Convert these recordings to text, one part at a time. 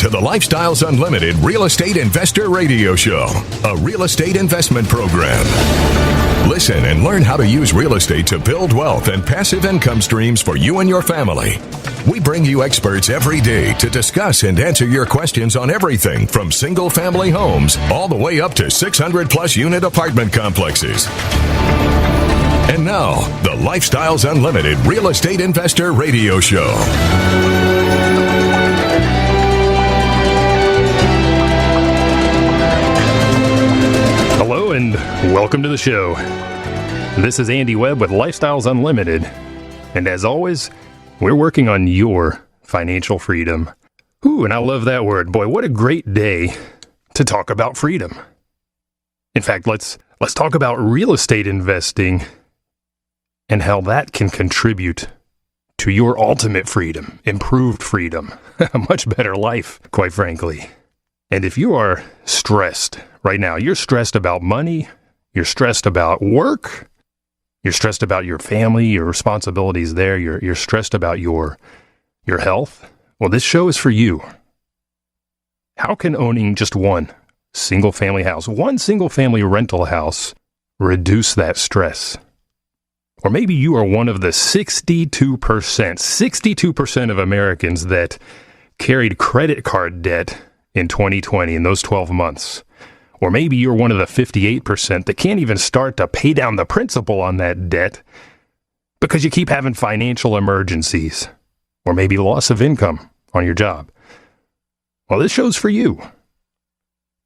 to the Lifestyles Unlimited Real Estate Investor Radio Show, a real estate investment program. Listen and learn how to use real estate to build wealth and passive income streams for you and your family. We bring you experts every day to discuss and answer your questions on everything from single-family homes all the way up to 600-plus unit apartment complexes. And now, the Lifestyles Unlimited Real Estate Investor Radio Show. Hello and welcome to the show. This is Andy Webb with Lifestyles Unlimited. And as always, we're working on your financial freedom. Ooh, and I love that word. Boy, what a great day to talk about freedom. In fact, let's talk about real estate investing and how that can contribute to your ultimate freedom, improved freedom, a much better life, quite frankly. And if you are stressed right now, you're stressed about money, you're stressed about work, you're stressed about your family, your responsibilities there, you're stressed about your health, well, this show is for you. How can owning just one single-family house, one single-family rental house, reduce that stress? Or maybe you are one of the 62% of Americans that carried credit card debt in 2020, in those 12 months. Or maybe you're one of the 58% that can't even start to pay down the principal on that debt because you keep having financial emergencies, or maybe loss of income on your job. Well, this show's for you.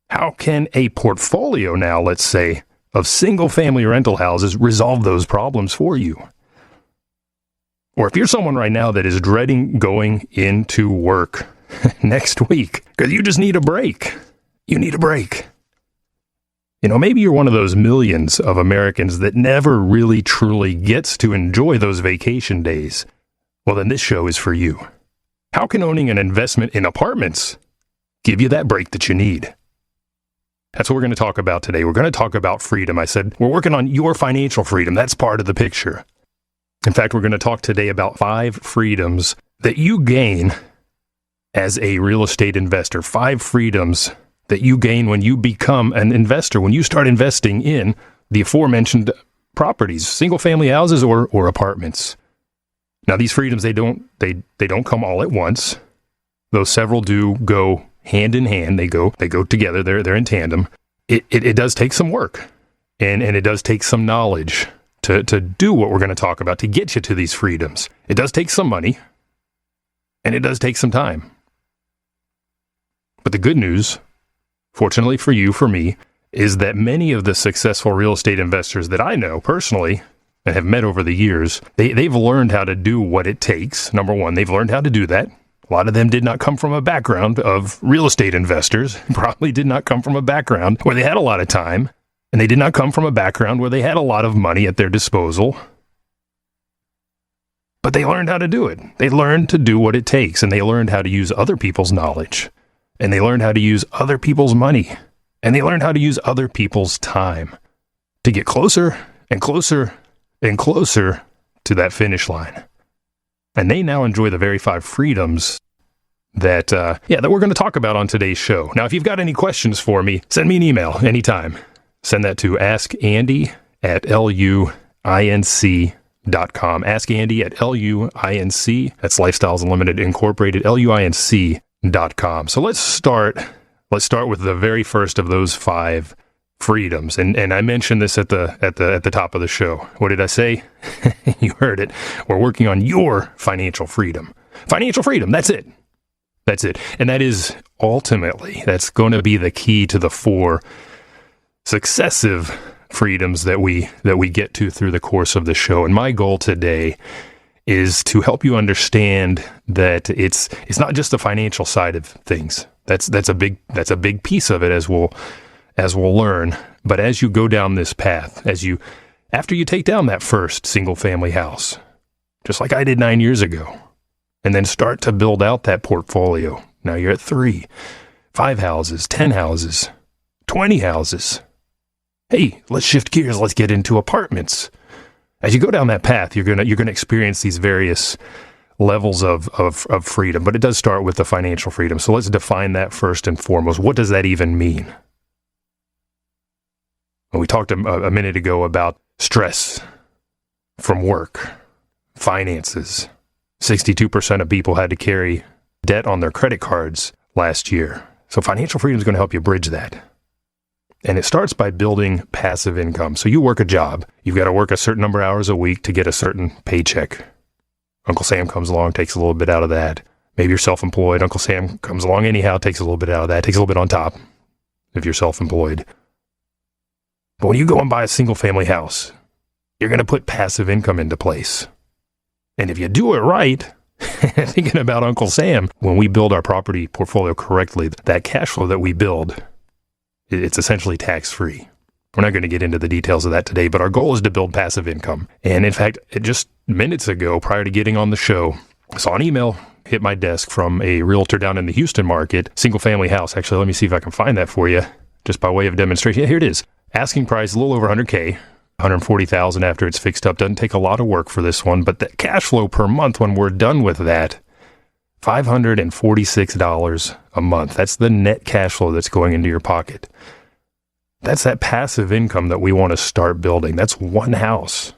How can a portfolio now, let's say, of single-family rental houses resolve those problems for you? Or if you're someone right now that is dreading going into work next week because you just need a break. You need a break. You know, maybe you're one of those millions of Americans that never really truly gets to enjoy those vacation days. Well, then this show is for you. How can owning an investment in apartments give you that break that you need? That's what we're going to talk about today. We're going to talk about freedom. I said we're working on your financial freedom. That's part of the picture. In fact, we're going to talk today about 5 freedoms that you gain as a real estate investor. 5 freedoms that you gain when you become an investor, when you start investing in the aforementioned properties, single-family houses or apartments. Now, these freedoms, they don't come all at once, though several do go hand in hand. They go together. They're in tandem. It does take some work, and it does take some knowledge to do what we're going to talk about, to get you to these freedoms. It does take some money, and it does take some time. But the good news, fortunately for you, for me, is that many of the successful real estate investors that I know personally and have met over the years, they've learned how to do what it takes. Number one, they've learned how to do that. A lot of them did not come from a background of real estate investors, probably did not come from a background where they had a lot of time, and they did not come from a background where they had a lot of money at their disposal. But they learned how to do it. They learned to do what it takes, and they learned how to use other people's knowledge, and they learned how to use other people's money, and they learned how to use other people's time to get closer and closer and closer to that finish line. And they now enjoy the very 5 freedoms that we're going to talk about on today's show. Now, if you've got any questions for me, send me an email anytime. Send that to askandy@luinc.com. Askandy@luinc. That's Lifestyles Unlimited Incorporated, luinc.com. So let's start with the very first of those 5 freedoms. And I mentioned this at the top of the show. What did I say? You heard it. We're working on your financial freedom. Financial freedom, that's it. That's it. And that is ultimately, that's going to be the key to the 4 successive freedoms that we get to through the course of the show. And my goal today is to help you understand that it's not just the financial side of things. That's a big piece of it, as we'll learn. But as you go down this path, after you take down that first single family house, just like I did 9 years ago, and then start to build out that portfolio. Now you're at 3, 5 houses, 10 houses, 20 houses. Hey, let's shift gears. Let's get into apartments. As you go down that path, you're gonna experience these various levels of freedom, but it does start with the financial freedom. So let's define that first and foremost. What does that even mean? We talked a minute ago about stress from work, finances. 62% of people had to carry debt on their credit cards last year. So financial freedom is going to help you bridge that. And it starts by building passive income. So you work a job. You've got to work a certain number of hours a week to get a certain paycheck. Uncle Sam comes along, takes a little bit out of that. Maybe you're self-employed. Uncle Sam comes along anyhow, takes a little bit out of that, takes a little bit on top if you're self-employed. But when you go and buy a single-family house, you're going to put passive income into place. And if you do it right, thinking about Uncle Sam, when we build our property portfolio correctly, that cash flow that we build, it's essentially tax-free. We're not going to get into the details of that today, but our goal is to build passive income. And in fact, just minutes ago, prior to getting on the show, I saw an email hit my desk from a realtor down in the Houston market, single-family house. Actually, let me see if I can find that for you, just by way of demonstration. Yeah, here it is. Asking price, a little over $100K. $140,000 after it's fixed up. Doesn't take a lot of work for this one, but the cash flow per month when we're done with that, $546 a month. That's the net cash flow that's going into your pocket. That's that passive income that we want to start building. That's one house.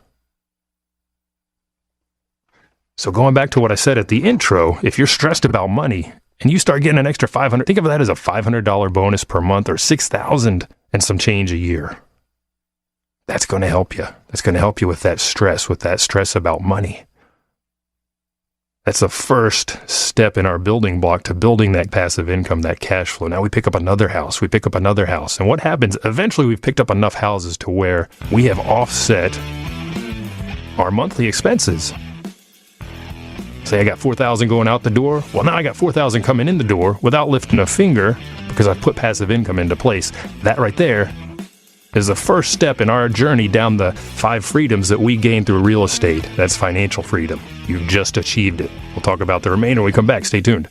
So going back to what I said at the intro, if you're stressed about money and you start getting an extra $500, think of that as a $500 bonus per month or $6,000 and some change a year. That's going to help you. That's going to help you with that stress about money. That's the first step in our building block to building that passive income, that cash flow. Now we pick up another house. And what happens? Eventually we've picked up enough houses to where we have offset our monthly expenses. Say I got $4,000 going out the door. Well, now I got $4,000 coming in the door without lifting a finger because I've put passive income into place. That right there is the first step in our journey down the 5 freedoms that we gain through real estate. That's financial freedom. You've just achieved it. We'll talk about the remainder when we come back. Stay tuned.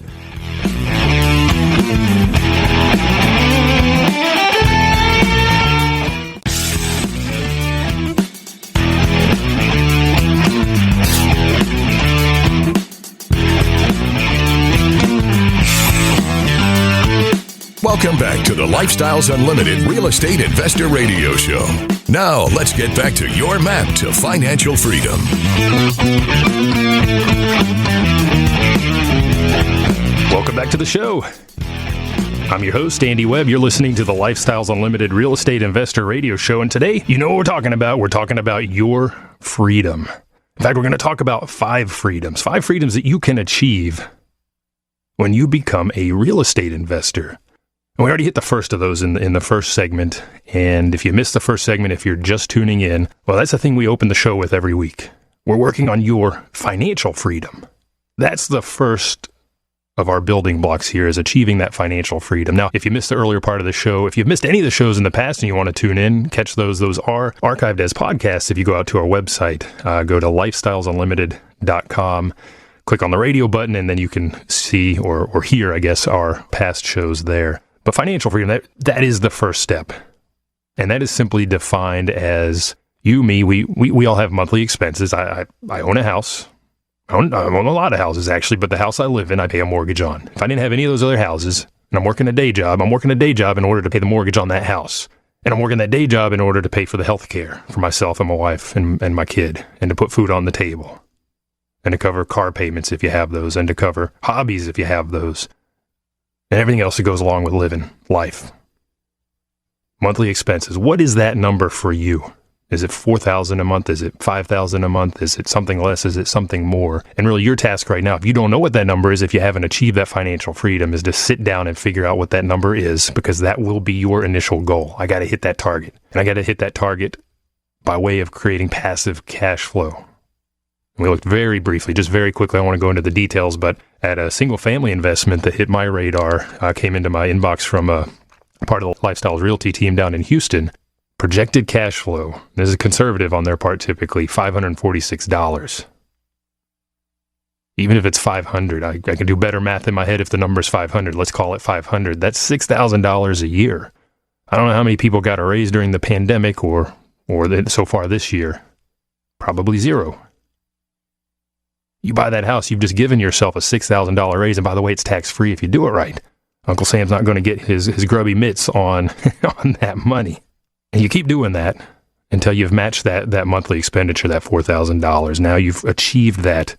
Welcome back to the Lifestyles Unlimited Real Estate Investor Radio Show. Now, let's get back to your map to financial freedom. Welcome back to the show. I'm your host, Andy Webb. You're listening to the Lifestyles Unlimited Real Estate Investor Radio Show. And today, you know what we're talking about. We're talking about your freedom. In fact, we're going to talk about 5 freedoms. 5 freedoms that you can achieve when you become a real estate investor. And we already hit the first of those in the first segment. And if you missed the first segment, if you're just tuning in, well, that's the thing we open the show with every week. We're working on your financial freedom. That's the first of our building blocks here, is achieving that financial freedom. Now, if you missed the earlier part of the show, if you've missed any of the shows in the past and you want to tune in, catch those are archived as podcasts. If you go out to our website, go to lifestylesunlimited.com, click on the radio button, and then you can see or hear, I guess, our past shows there. But financial freedom, that is the first step. And that is simply defined as you, me, we all have monthly expenses. I own a house. I own a lot of houses, actually, but the house I live in, I pay a mortgage on. If I didn't have any of those other houses, and I'm working a day job in order to pay the mortgage on that house. And I'm working that day job in order to pay for the health care for myself and my wife and my kid, and to put food on the table, and to cover car payments if you have those, and to cover hobbies if you have those, and everything else that goes along with living life. Monthly expenses. What is that number for you? Is it $4,000 a month? Is it $5,000 a month? Is it something less? Is it something more? And really your task right now, if you don't know what that number is, if you haven't achieved that financial freedom, is to sit down and figure out what that number is, because that will be your initial goal. I got to hit that target. And I got to hit that target by way of creating passive cash flow. We looked very briefly, just very quickly, I want to go into the details, but at a single family investment that hit my radar, came into my inbox from a part of the Lifestyles Realty team down in Houston. Projected cash flow, this is conservative on their part typically, $546. Even if it's $500, I can do better math in my head if the number's $500. Let's call it $500. That's $6,000 a year. I don't know how many people got a raise during the pandemic or so far this year. Probably zero. You buy that house, you've just given yourself a $6,000 raise. And by the way, it's tax-free if you do it right. Uncle Sam's not going to get his grubby mitts on that money. And you keep doing that until you've matched that monthly expenditure, that $4,000. Now you've achieved that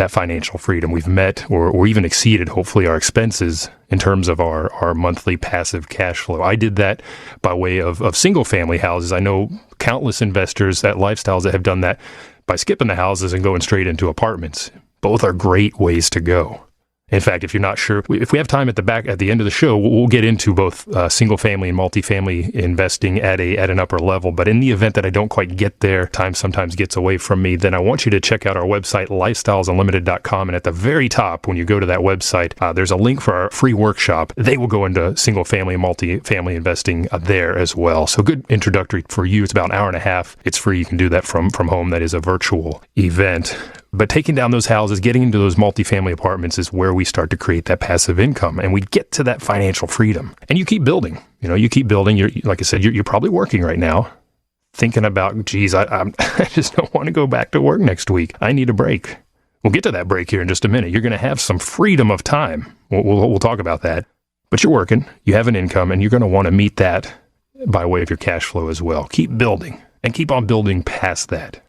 financial freedom. We've met or even exceeded, hopefully, our expenses in terms of our monthly passive cash flow. I did that by way of single-family houses. I know countless investors at Lifestyles that have done that by skipping the houses and going straight into apartments. Both are great ways to go. In fact, if you're not sure, if we have time at the end of the show, we'll get into both single-family and multifamily investing at an upper level. But in the event that I don't quite get there, time sometimes gets away from me, then I want you to check out our website, lifestylesunlimited.com. And at the very top, when you go to that website, there's a link for our free workshop. They will go into single-family and multifamily investing there as well. So good introductory for you. It's about an hour and a half. It's free. You can do that from home. That is a virtual event. But taking down those houses, getting into those multifamily apartments is where we start to create that passive income, and we get to that financial freedom. And you keep building. You keep building. Like I said, you're probably working right now, thinking about, geez, I just don't want to go back to work next week. I need a break. We'll get to that break here in just a minute. You're going to have some freedom of time. We'll talk about that. But you're working. You have an income, and you're going to want to meet that by way of your cash flow as well. Keep building, and keep on building past that.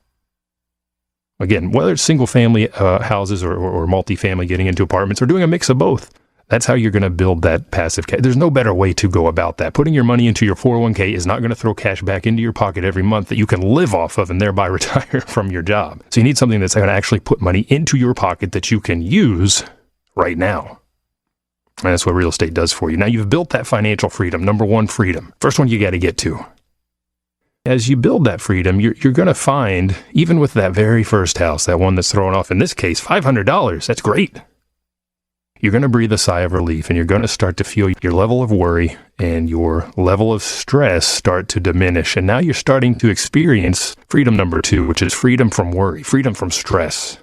Again, whether it's single-family houses or multifamily, getting into apartments, or doing a mix of both, that's how you're going to build that passive cash. There's no better way to go about that. Putting your money into your 401k is not going to throw cash back into your pocket every month that you can live off of and thereby retire from your job. So you need something that's going to actually put money into your pocket that you can use right now. And that's what real estate does for you. Now you've built that financial freedom. Number one, freedom. First one you got to get to. As you build that freedom, you're going to find, even with that very first house, that one that's thrown off, in this case, $500, that's great. You're going to breathe a sigh of relief, and you're going to start to feel your level of worry and your level of stress start to diminish. And now you're starting to experience freedom number two, which is freedom from worry, freedom from stress.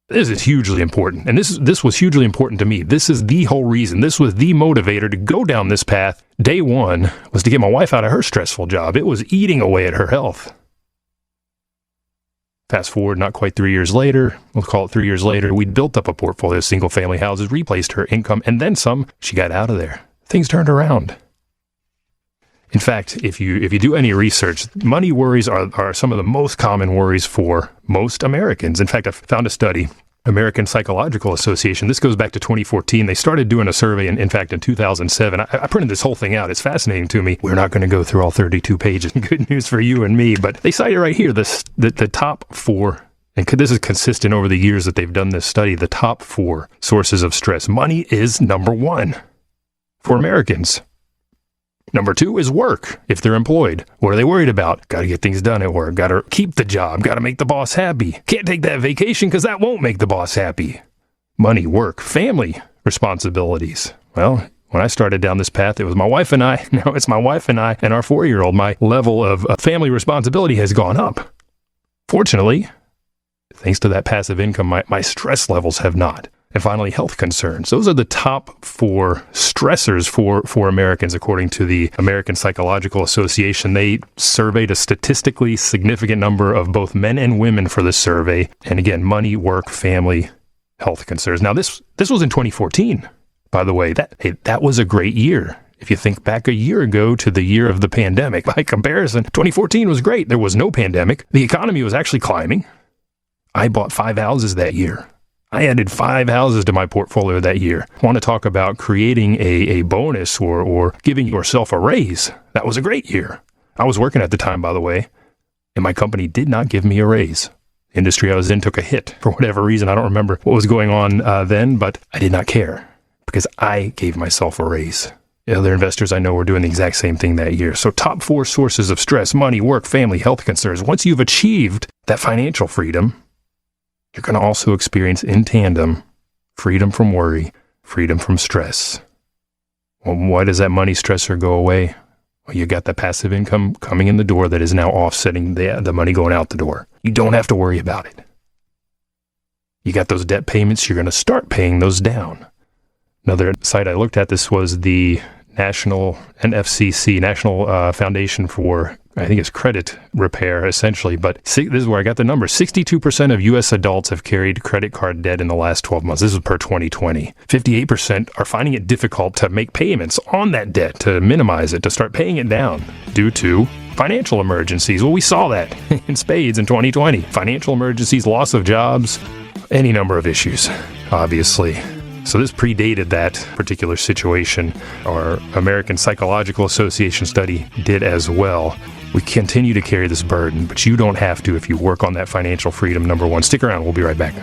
This is hugely important, and this was hugely important to me. This is the whole reason. This was the motivator to go down this path. Day one was to get my wife out of her stressful job. It was eating away at her health. Fast forward, not quite 3 years later, we'll call it 3 years later, we'd built up a portfolio of single-family houses, replaced her income, and then some. She got out of there. Things turned around. In fact, if you do any research, money worries are some of the most common worries for most Americans. In fact, I found a study, American Psychological Association. This goes back to 2014. They started doing a survey, in fact, in 2007. I printed this whole thing out. It's fascinating to me. We're not going to go through all 32 pages. Good news for you and me. But they cite it right here, the top four, and this is consistent over the years that they've done this study, the top four sources of stress. Money is number one for Americans. Number two is work, if they're employed. What are they worried about? Got to get things done at work. Got to keep the job. Got to make the boss happy. Can't take that vacation because that won't make the boss happy. Money, work, family responsibilities. Well, when I started down this path, it was my wife and I. Now it's my wife and I and our 4-year-old. My level of family responsibility has gone up. Fortunately, thanks to that passive income, my stress levels have not. And finally, health concerns. Those are the top four stressors for Americans, according to the American Psychological Association. They surveyed a statistically significant number of both men and women for this survey. And again, money, work, family, health concerns. Now, this was in 2014, by the way. That was a great year. If you think back a year ago to the year of the pandemic, by comparison, 2014 was great. There was no pandemic. The economy was actually climbing. I bought 5 houses that year. I added 5 houses to my portfolio that year. I want to talk about creating a bonus or giving yourself a raise. That was a great year. I was working at the time, by the way, and my company did not give me a raise. The industry I was in took a hit for whatever reason. I don't remember what was going on then, but I did not care because I gave myself a raise. The other investors I know were doing the exact same thing that year. So top 4 sources of stress: money, work, family, health concerns. Once you've achieved that financial freedom, you're going to also experience in tandem freedom from worry, freedom from stress. Well, why does that money stressor go away? Well, you got the passive income coming in the door that is now offsetting the money going out the door. You don't have to worry about it. You got those debt payments, you're going to start paying those down. Another site I looked at, this was the National NFCC, National Foundation for, I think it's credit repair, essentially. But this is where I got the number. 62% of U.S. adults have carried credit card debt in the last 12 months. This is per 2020. 58% are finding it difficult to make payments on that debt, to minimize it, to start paying it down due to financial emergencies. Well, we saw that in spades in 2020. Financial emergencies, loss of jobs, any number of issues, obviously. So this predated that particular situation. Our American Psychological Association study did as well. We continue to carry this burden, but you don't have to if you work on that financial freedom, number one. Stick around. We'll be right back.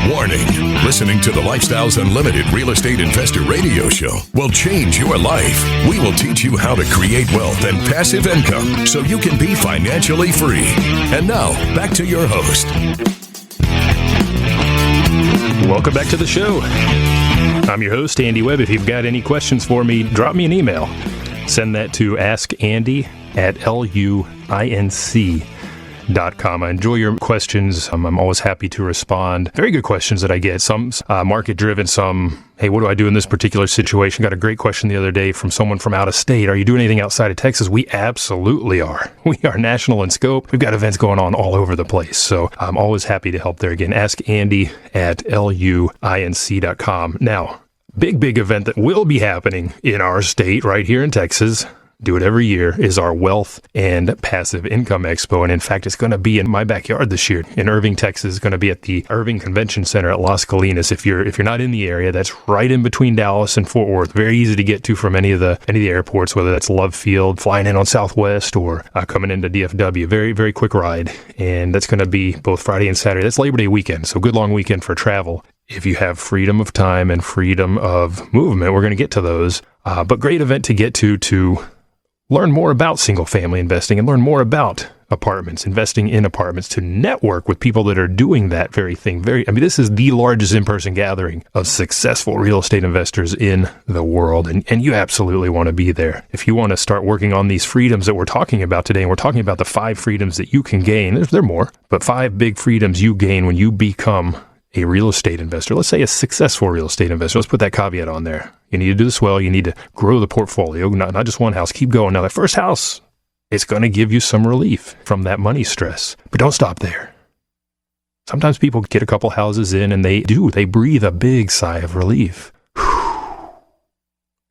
Warning, listening to the Lifestyles Unlimited Real Estate Investor Radio Show will change your life. We will teach you how to create wealth and passive income so you can be financially free. And now, back to your host. Welcome back to the show. I'm your host, Andy Webb. If you've got any questions for me, drop me an email. Send that to askandy@luinc.com. I enjoy your questions. I'm always happy to respond. Very good questions that I get. Some market-driven, some, hey, what do I do in this particular situation? Got a great question the other day from someone from out of state. Are you doing anything outside of Texas? We absolutely are. We are national in scope. We've got events going on all over the place. So I'm always happy to help there. Again, askandy@luinc.com. Now, big event that will be happening in our state right here in Texas, do it every year, is our Wealth and Passive Income Expo. And in fact, it's going to be in my backyard this year in Irving, Texas. It's going to be at the Irving Convention Center at Las Colinas. If you're not in the area, that's right in between Dallas and Fort Worth. Very easy to get to from any of the airports, whether that's Love Field, flying in on Southwest, or coming into DFW. Very, very quick ride. And that's going to be both Friday and Saturday. That's Labor Day weekend, so good long weekend for travel. If you have freedom of time and freedom of movement, we're going to get to those. But great event to get to learn more about single-family investing and learn more about apartments, investing in apartments, to network with people that are doing that very thing. This is the largest in-person gathering of successful real estate investors in the world, and you absolutely want to be there. If you want to start working on these freedoms that we're talking about today, and we're talking about the 5 freedoms that you can gain, there are more, but 5 big freedoms you gain when you become a real estate investor. Let's say a successful real estate investor. Let's put that caveat on there. You need to do this well. You need to grow the portfolio, not just one house. Keep going. Now, that first house, it's going to give you some relief from that money stress. But don't stop there. Sometimes people get a couple houses in and they breathe a big sigh of relief.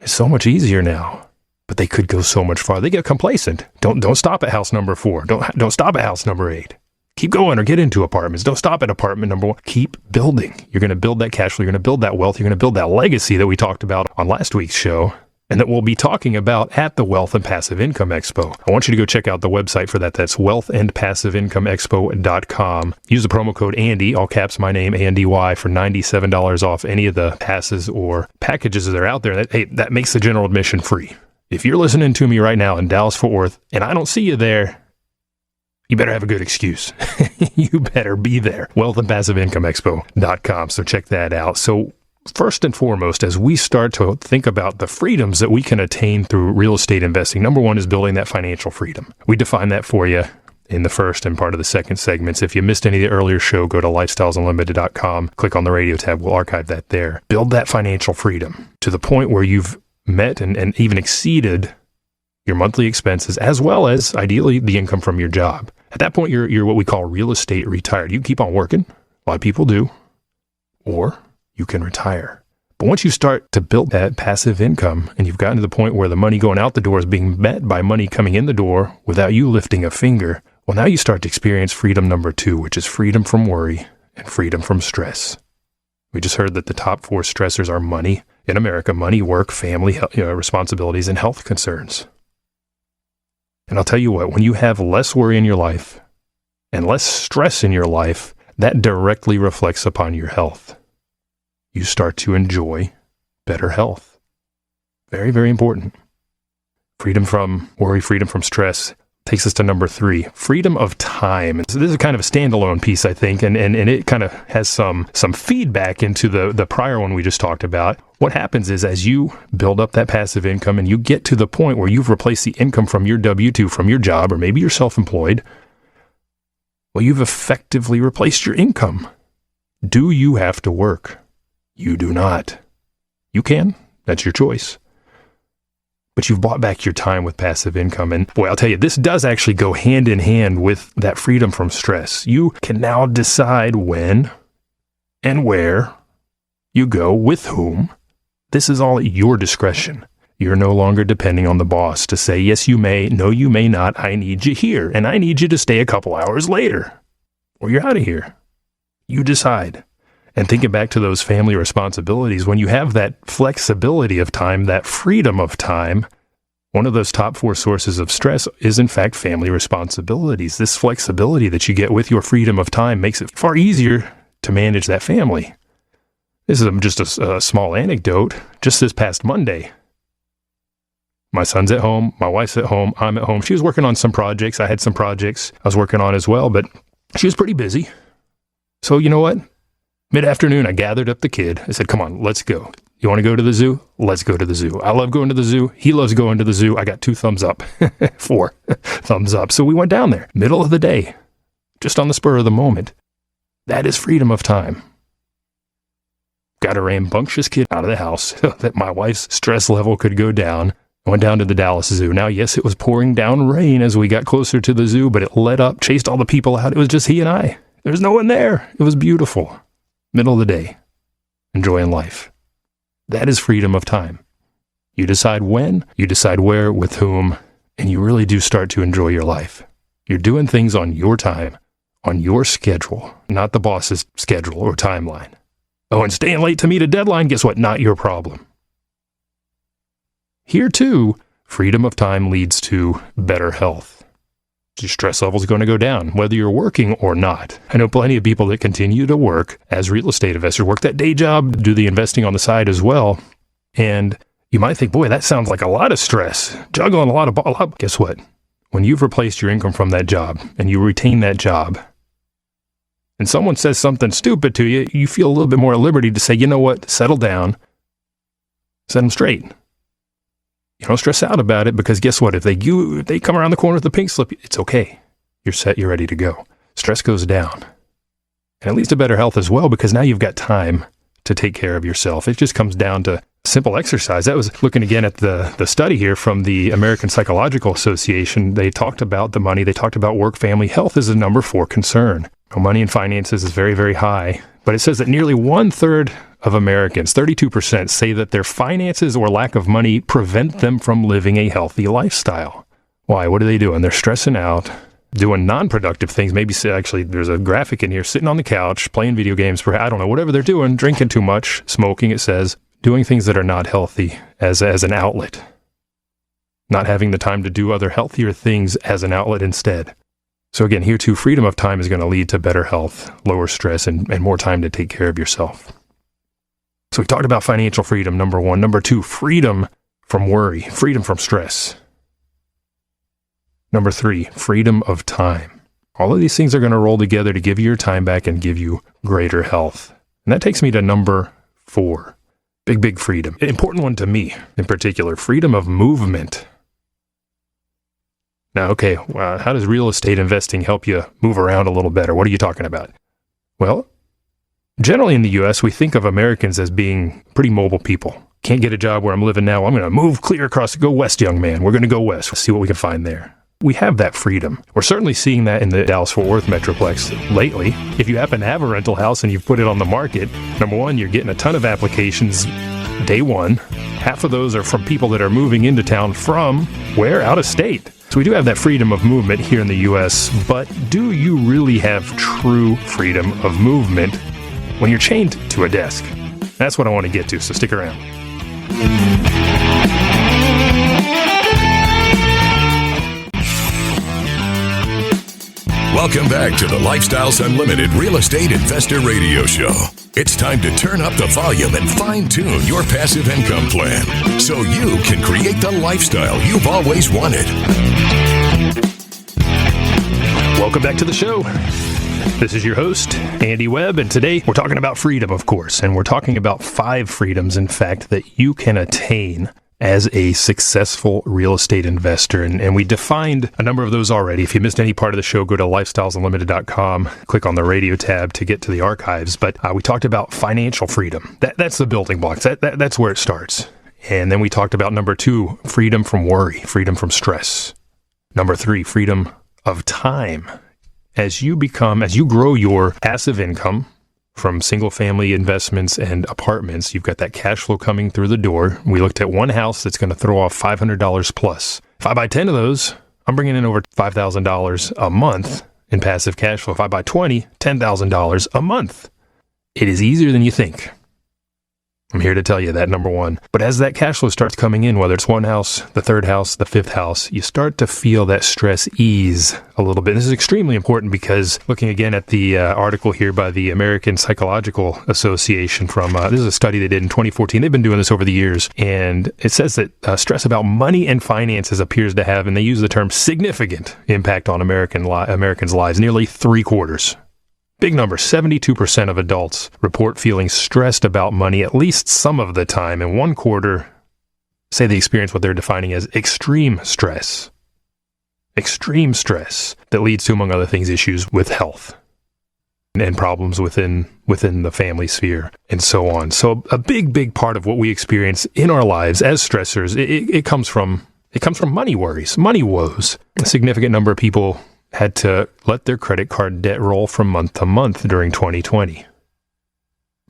It's so much easier now. But they could go so much farther. They get complacent. Don't stop at house number 4. Don't stop at house number 8. Keep going or get into apartments. Don't stop at apartment number 1. Keep building. You're going to build that cash flow. You're going to build that wealth. You're going to build that legacy that we talked about on last week's show, and that we'll be talking about at the Wealth and Passive Income Expo. I want you to go check out the website for that. That's wealthandpassiveincomeexpo.com. Use the promo code Andy, all caps, my name, Andy Y, for $97 off any of the passes or packages that are out there. That makes the general admission free. If you're listening to me right now in Dallas, Fort Worth, and I don't see you there, you better have a good excuse. You better be there. Wealthandpassiveincomeexpo.com. So check that out. So first and foremost, as we start to think about the freedoms that we can attain through real estate investing, number 1 is building that financial freedom. We define that for you in the first and part of the second segments. If you missed any of the earlier show, go to lifestylesunlimited.com, click on the radio tab. We'll archive that there. Build that financial freedom to the point where you've met and even exceeded your monthly expenses, as well as ideally the income from your job. At that point, you're what we call real estate retired. You can keep on working. A lot of people do. Or you can retire. But once you start to build that passive income and you've gotten to the point where the money going out the door is being met by money coming in the door without you lifting a finger, well, now you start to experience freedom number 2, which is freedom from worry and freedom from stress. We just heard that the top 4 stressors are money in America: money, work, family, responsibilities, and health concerns. And I'll tell you what, when you have less worry in your life and less stress in your life, that directly reflects upon your health. You start to enjoy better health. Very, very important. Freedom from worry, freedom from stress. Takes us to number 3, freedom of time. So this is kind of a standalone piece, I think, and it kind of has some feedback into the prior one we just talked about. What happens is as you build up that passive income and you get to the point where you've replaced the income from your W-2, from your job, or maybe you're self-employed, well, you've effectively replaced your income. Do you have to work? You do not. You can. That's your choice. But you've bought back your time with passive income. And boy, I'll tell you, this does actually go hand in hand with that freedom from stress. You can now decide when and where you go, with whom. This is all at your discretion. You're no longer depending on the boss to say, yes, you may, no, you may not, I need you here, and I need you to stay a couple hours later, or you're out of here. You decide. And thinking back to those family responsibilities, when you have that flexibility of time, that freedom of time, one of those top 4 sources of stress is, in fact, family responsibilities. This flexibility that you get with your freedom of time makes it far easier to manage that family. This is just a small anecdote. Just this past Monday, my son's at home, my wife's at home, I'm at home. She was working on some projects. I had some projects I was working on as well, but she was pretty busy. So you know what? Mid-afternoon, I gathered up the kid. I said, come on, let's go. You want to go to the zoo? Let's go to the zoo. I love going to the zoo. He loves going to the zoo. I got 2 thumbs up, 4 thumbs up. So we went down there, middle of the day, just on the spur of the moment. That is freedom of time. Got a rambunctious kid out of the house so that my wife's stress level could go down. I went down to the Dallas Zoo. Now, yes, it was pouring down rain as we got closer to the zoo, but it let up, chased all the people out. It was just he and I. There was no one there. It was beautiful. Middle of the day, enjoying life. That is freedom of time. You decide when, you decide where, with whom, and you really do start to enjoy your life. You're doing things on your time, on your schedule, not the boss's schedule or timeline. Oh, and staying late to meet a deadline, guess what? Not your problem. Here, too, freedom of time leads to better health. Your stress level is going to go down, whether you're working or not. I know plenty of people that continue to work as real estate investors, work that day job, do the investing on the side as well. And you might think, boy, that sounds like a lot of stress, juggling a lot of. Guess what? When you've replaced your income from that job and you retain that job, and someone says something stupid to you, you feel a little bit more at liberty to say, you know what, settle down, set them straight. You don't stress out about it, because guess what? If they come around the corner with the pink slip, it's okay. You're set. You're ready to go. Stress goes down. And it leads to better health as well, because now you've got time to take care of yourself. It just comes down to simple exercise. I was looking again at the study here from the American Psychological Association. They talked about the money. They talked about work, family. Health is a number 4 concern. Money and finances is very, very high. But it says that nearly 1/3 of Americans, 32%, say that their finances or lack of money prevent them from living a healthy lifestyle. Why? What are they doing? They're stressing out, doing non-productive things. Maybe actually there's a graphic in here, sitting on the couch, playing video games, I don't know, whatever they're doing, drinking too much, smoking, it says, doing things that are not healthy as an outlet. Not having the time to do other healthier things as an outlet instead. So again, here too, freedom of time is going to lead to better health, lower stress, and more time to take care of yourself. So we talked about financial freedom, number 1. Number 2, freedom from worry, freedom from stress. Number 3, freedom of time. All of these things are going to roll together to give you your time back and give you greater health. And that takes me to number 4, big freedom. An important one to me in particular, freedom of movement. Now, okay, how does real estate investing help you move around a little better? What are you talking about? Well, generally in the U.S., we think of Americans as being pretty mobile people. Can't get a job where I'm living now. I'm going to move clear across, go west, young man. We're going to go west. See what we can find there. We have that freedom. We're certainly seeing that in the Dallas-Fort Worth Metroplex lately. If you happen to have a rental house and you've put it on the market, number 1, you're getting a ton of applications day 1. Half of those are from people that are moving into town from where? Out of state. So we do have that freedom of movement here in the U.S., but do you really have true freedom of movement when you're chained to a desk? That's what I want to get to, so stick around. Welcome back to the Lifestyles Unlimited Real Estate Investor Radio Show. It's time to turn up the volume and fine-tune your passive income plan so you can create the lifestyle you've always wanted. Welcome back to the show. This is your host, Andy Webb, and today we're talking about freedom, of course, and we're talking about 5 freedoms, in fact, that you can attain as a successful real estate investor. And we defined a number of those already. If you missed any part of the show, go to lifestylesunlimited.com, click on the radio tab to get to the archives. But we talked about financial freedom. That's the building blocks. That's where it starts. And then we talked about number 2, freedom from worry, freedom from stress. Number 3, freedom of time. As you grow your passive income from single-family investments and apartments, you've got that cash flow coming through the door. We looked at one house that's going to throw off $500 plus. If I buy 10 of those, I'm bringing in over $5,000 a month in passive cash flow. If I buy 20, $10,000 a month. It is easier than you think. I'm here to tell you that, number 1. But as that cash flow starts coming in, whether it's one house, the third house, the fifth house, you start to feel that stress ease a little bit. This is extremely important because looking again at the article here by the American Psychological Association from, this is a study they did in 2014. They've been doing this over the years. And it says that stress about money and finances appears to have, and they use the term significant impact on Americans' lives, nearly 3/4. Big number, 72% of adults report feeling stressed about money at least some of the time, and 1/4 say they experience what they're defining as extreme stress. Extreme stress that leads to, among other things, issues with health and problems within the family sphere and so on. So a big part of what we experience in our lives as stressors, it comes from money worries, money woes. A significant number of people had to let their credit card debt roll from month to month during 2020.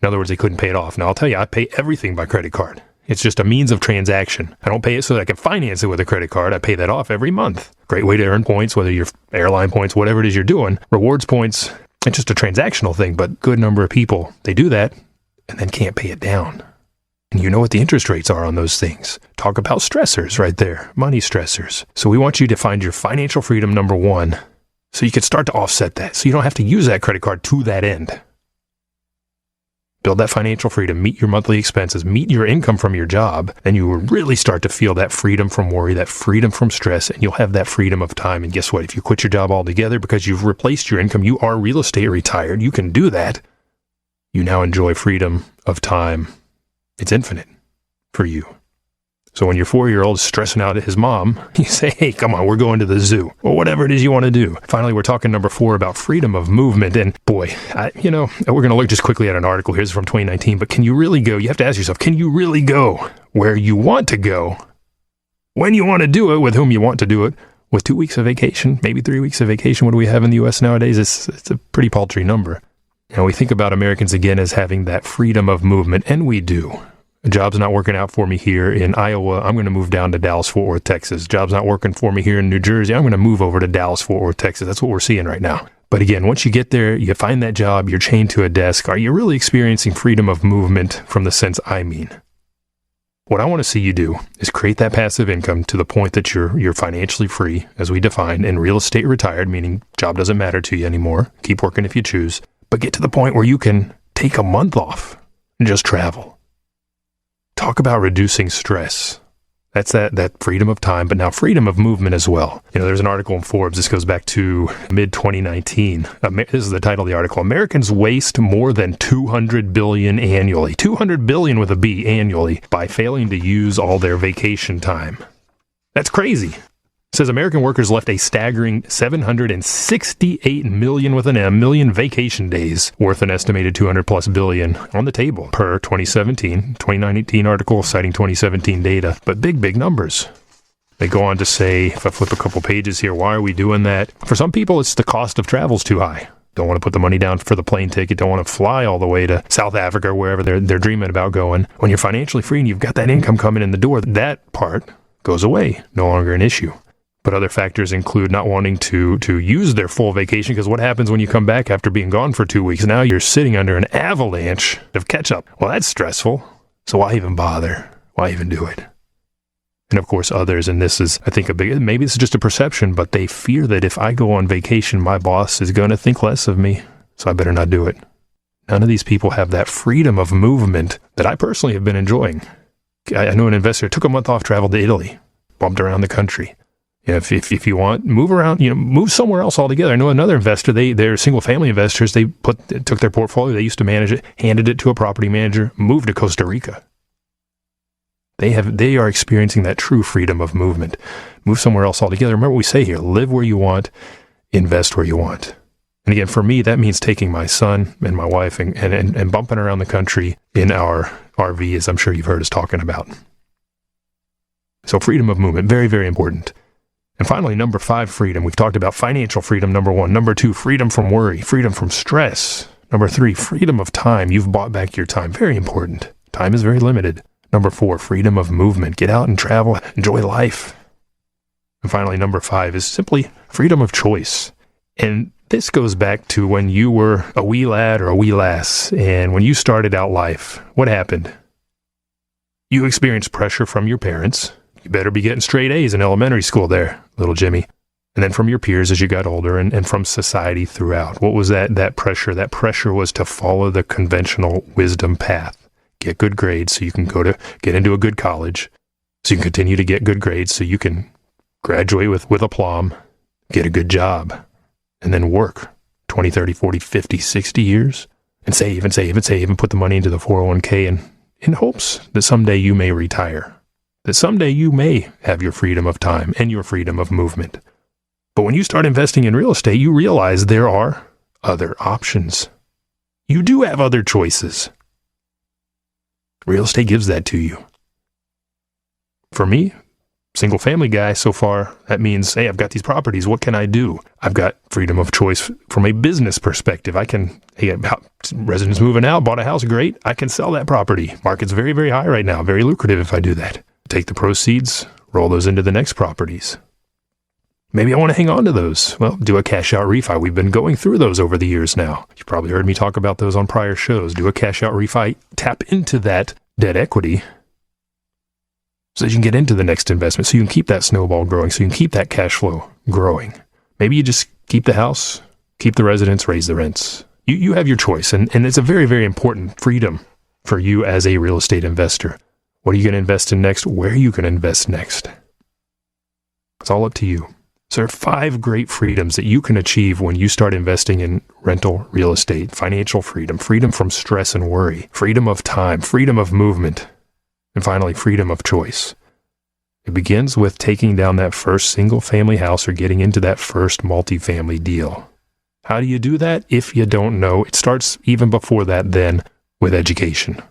In other words, they couldn't pay it off. Now, I'll tell you, I pay everything by credit card. It's just a means of transaction. I don't pay it so that I can finance it with a credit card. I pay that off every month. Great way to earn points, whether you're airline points, whatever it is you're doing. Rewards points, it's just a transactional thing, but good number of people, they do that and then can't pay it down. And you know what the interest rates are on those things. Talk about stressors right there, money stressors. So we want you to find your financial freedom, number 1, so you can start to offset that. So you don't have to use that credit card to that end. Build that financial freedom, meet your monthly expenses, meet your income from your job, and you will really start to feel that freedom from worry, that freedom from stress, and you'll have that freedom of time. And guess what? If you quit your job altogether because you've replaced your income, you are real estate retired, you can do that. You now enjoy freedom of time. It's infinite for you. So when your 4-year-old is stressing out at his mom, you say, hey, come on, we're going to the zoo, or whatever it is you want to do. Finally, we're talking number 4 about freedom of movement. And boy, we're going to look just quickly at an article here. This is from 2019, but can you really go? You have to ask yourself, can you really go where you want to go, when you want to do it, with whom you want to do it, with 2 weeks of vacation, maybe 3 weeks of vacation? What do we have in the U.S. nowadays? It's a pretty paltry number. And we think about Americans again as having that freedom of movement, and we do. A job's not working out for me here in Iowa, I'm going to move down to Dallas-Fort Worth, Texas. Job's not working for me here in New Jersey, I'm going to move over to Dallas-Fort Worth, Texas. That's what we're seeing right now. But again, once you get there, you find that job, you're chained to a desk. Are you really experiencing freedom of movement from the sense I mean? What I want to see you do is create that passive income to the point that you're financially free, as we define, and real estate retired, meaning job doesn't matter to you anymore. Keep working if you choose. But get to the point where you can take a month off and just travel. Talk about reducing stress. That's that freedom of time, but now freedom of movement as well. There's an article in Forbes. This goes back to mid-2019. This is the title of the article. Americans waste more than $200 billion annually. $200 billion with a B annually by failing to use all their vacation time. That's crazy. It says American workers left a staggering 768 million with an M million vacation days worth an estimated 200 plus billion on the table per 2019 article citing 2017 data, but big numbers. They go on to say, if I flip a couple pages here, why are we doing that? For some people, it's the cost of travel's too high. Don't want to put the money down for the plane ticket, don't want to fly all the way to South Africa or wherever they're dreaming about going. When you're financially free and you've got that income coming in the door, that part goes away, no longer an issue. But other factors include not wanting to use their full vacation, because what happens when you come back after being gone for 2 weeks? Now you're sitting under an avalanche of catch-up. Well, that's stressful. So why even bother? Why even do it? And of course others, and this is, I think, maybe this is just a perception, but they fear that if I go on vacation, my boss is going to think less of me, so I better not do it. None of these people have that freedom of movement that I personally have been enjoying. I know an investor took a month off, traveled to Italy, bumped around the country. If you want, move around, move somewhere else altogether. I know another investor, they're single family investors. They took their portfolio, they used to manage it, handed it to a property manager, moved to Costa Rica. They are experiencing that true freedom of movement. Move somewhere else altogether. Remember what we say here, live where you want, invest where you want. And again, for me, that means taking my son and my wife and bumping around the country in our RV, as I'm sure you've heard us talking about. So freedom of movement, very, very important. And finally, number 5, freedom. We've talked about financial freedom, number 1. Number 2, freedom from worry, freedom from stress. Number 3, freedom of time. You've bought back your time. Very important. Time is very limited. Number 4, freedom of movement. Get out and travel. Enjoy life. And finally, number 5 is simply freedom of choice. And this goes back to when you were a wee lad or a wee lass, and when you started out life, what happened? You experienced pressure from your parents. You better be getting straight A's in elementary school there, little Jimmy. And then from your peers as you got older, and from society throughout. What was that pressure? That pressure was to follow the conventional wisdom path. Get good grades so you can get into a good college, so you can continue to get good grades so you can graduate with aplomb, get a good job, and then work 20, 30, 40, 50, 60 years, and save and save and save and put the money into the 401k in hopes that someday you may retire. That someday you may have your freedom of time and your freedom of movement. But when you start investing in real estate, you realize there are other options. You do have other choices. Real estate gives that to you. For me, single family guy so far, that means, hey, I've got these properties. What can I do? I've got freedom of choice from a business perspective. Residents moving out, bought a house, great. I can sell that property. Market's very, very high right now. Very lucrative if I do that. Take the proceeds, roll those into the next properties. Maybe I want to hang on to those. Well, do a cash out refi. We've been going through those over the years now. You've probably heard me talk about those on prior shows. Do a cash out refi, tap into that debt equity so that you can get into the next investment, so you can keep that snowball growing, so you can keep that cash flow growing. Maybe you just keep the house, keep the residents, raise the rents. You have your choice, and it's a very, very important freedom for you as a real estate investor. What are you going to invest in next? Where are you going to invest next? It's all up to you. So there are 5 great freedoms that you can achieve when you start investing in rental real estate. Financial freedom, freedom from stress and worry, freedom of time, freedom of movement, and finally, freedom of choice. It begins with taking down that first single-family house or getting into that first multifamily deal. How do you do that? If you don't know, it starts even before that then with education.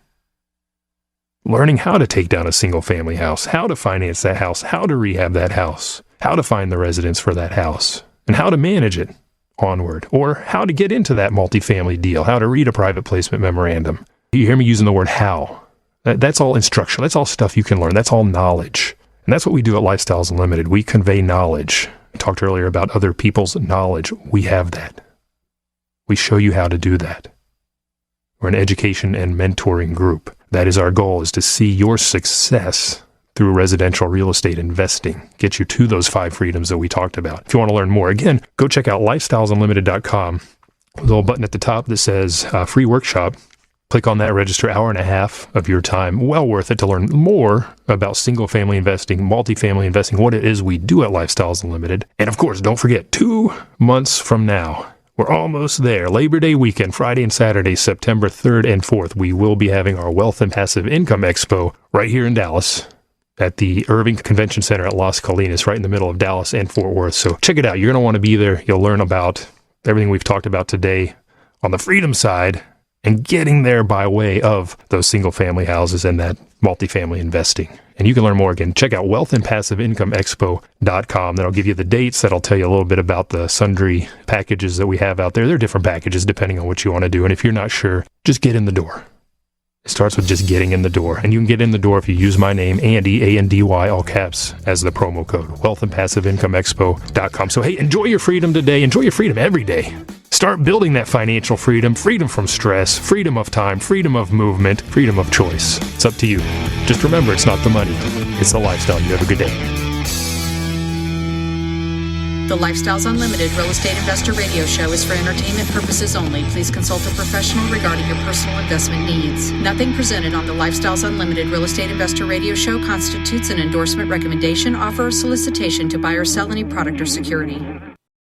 Learning how to take down a single-family house, how to finance that house, how to rehab that house, how to find the residents for that house, and how to manage it onward, or how to get into that multifamily deal, how to read a private placement memorandum. You hear me using the word how. That's all instruction. That's all stuff you can learn. That's all knowledge. And that's what we do at Lifestyles Unlimited. We convey knowledge. I talked earlier about other people's knowledge. We have that. We show you how to do that. We're an education and mentoring group. That is our goal, is to see your success through residential real estate investing, get you to those 5 freedoms that we talked about. If you want to learn more, again, go check out lifestylesunlimited.com. A little button at the top that says free workshop. Click on that, register, hour and a half of your time. Well worth it to learn more about single-family investing, multifamily investing, what it is we do at Lifestyles Unlimited. And of course, don't forget, 2 months from now, we're almost there. Labor Day weekend, Friday and Saturday, September 3rd and 4th, we will be having our Wealth and Passive Income Expo right here in Dallas at the Irving Convention Center at Las Colinas, right in the middle of Dallas and Fort Worth. So check it out. You're going to want to be there. You'll learn about everything we've talked about today on the freedom side, and getting there by way of those single-family houses and that multifamily investing. And you can learn more, again, check out wealthandpassiveincomeexpo.com. That'll give you the dates. That'll tell you a little bit about the sundry packages that we have out there. There are different packages depending on what you want to do. And if you're not sure, just get in the door. It starts with just getting in the door. And you can get in the door if you use my name, Andy, A-N-D-Y, all caps, as the promo code, wealthandpassiveincomeexpo.com. So, hey, enjoy your freedom today. Enjoy your freedom every day. Start building that financial freedom, freedom from stress, freedom of time, freedom of movement, freedom of choice. It's up to you. Just remember, it's not the money. It's the lifestyle. You have a good day. The Lifestyles Unlimited Real Estate Investor Radio Show is for entertainment purposes only. Please consult a professional regarding your personal investment needs. Nothing presented on the Lifestyles Unlimited Real Estate Investor Radio Show constitutes an endorsement, recommendation, offer, or solicitation to buy or sell any product or security.